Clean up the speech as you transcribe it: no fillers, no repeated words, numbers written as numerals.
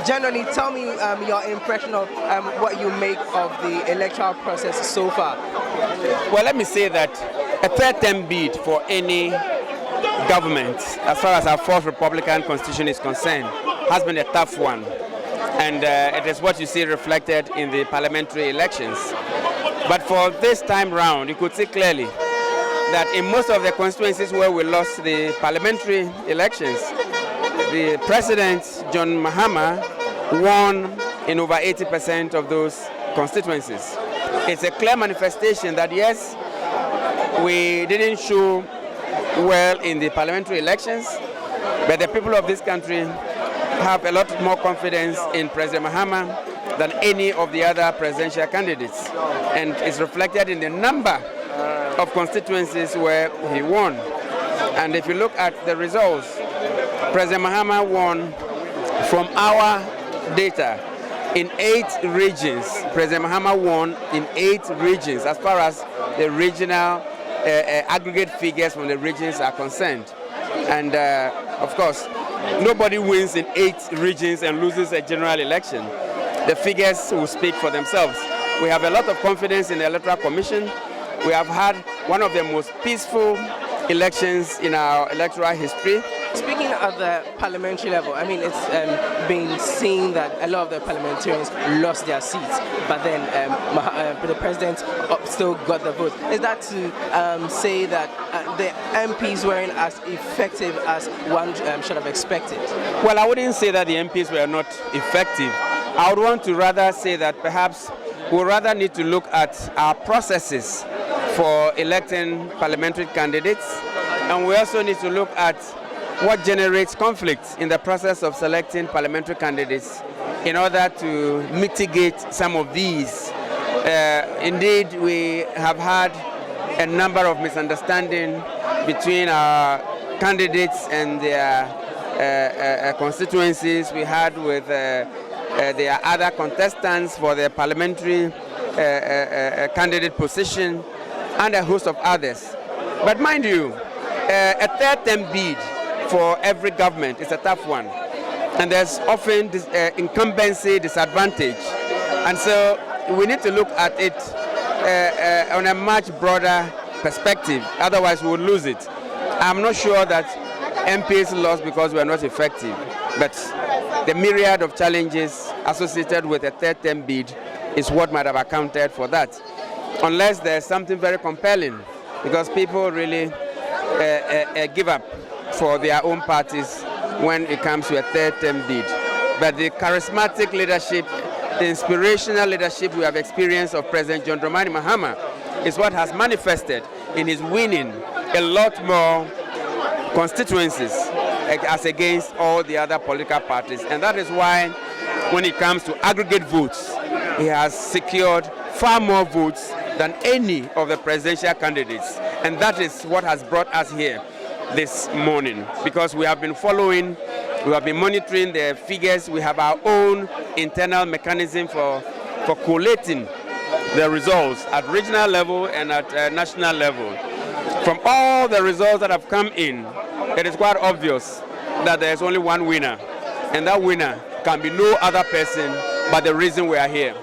generally, tell me your impression of what you make of the electoral process so far. Well, let me say that a third term bid for any government, as far as our fourth Republican Constitution is concerned, has been a tough one. And it is what you see reflected in the parliamentary elections. But for this time round, you could see clearly that in most of the constituencies where we lost the parliamentary elections, the president, John Mahama, won in over 80% of those constituencies. It's a clear manifestation that yes, we didn't show well in the parliamentary elections, but the people of this country have a lot more confidence in President Mahama than any of the other presidential candidates. And it's reflected in the number of constituencies where he won. And if you look at the results, President Mahama won from our data in 8 regions. President Mahama won in 8 regions as far as the regional aggregate figures from the regions are concerned. And of course, nobody wins in 8 regions and loses a general election. The figures will speak for themselves. We have a lot of confidence in the Electoral Commission. We have had one of the most peaceful elections in our electoral history. Speaking of the parliamentary level, I mean, it's been seen that a lot of the parliamentarians lost their seats, but then the president still got the vote. Is that to say that the MPs weren't as effective as one should have expected? Well, I wouldn't say that the MPs were not effective. I would want to rather say that perhaps we rather need to look at our processes for electing parliamentary candidates, and we also need to look at what generates conflict in the process of selecting parliamentary candidates in order to mitigate some of these. Indeed, we have had a number of misunderstandings between our candidates and their constituencies. We had with their other contestants for the parliamentary candidate position and a host of others. But mind you, a third term bid for every government is a tough one, and there's often this, incumbency disadvantage, and so we need to look at it on a much broader perspective, otherwise we would lose it. I'm not sure that MPs lost because we are not effective, but the myriad of challenges associated with a third term bid is what might have accounted for that, unless there's something very compelling, because people really give up for their own parties when it comes to a third term bid. But the charismatic leadership, the inspirational leadership we have experienced of President John Dramani Mahama is what has manifested in his winning a lot more constituencies as against all the other political parties. And that is why when it comes to aggregate votes, he has secured far more votes than any of the presidential candidates. And that is what has brought us here this morning, because we have been following, we have been monitoring the figures. We have our own internal mechanism for collating the results at regional level and at national level. From all the results that have come in, it is quite obvious that there is only one winner, and that winner can be no other person but the reason we are here.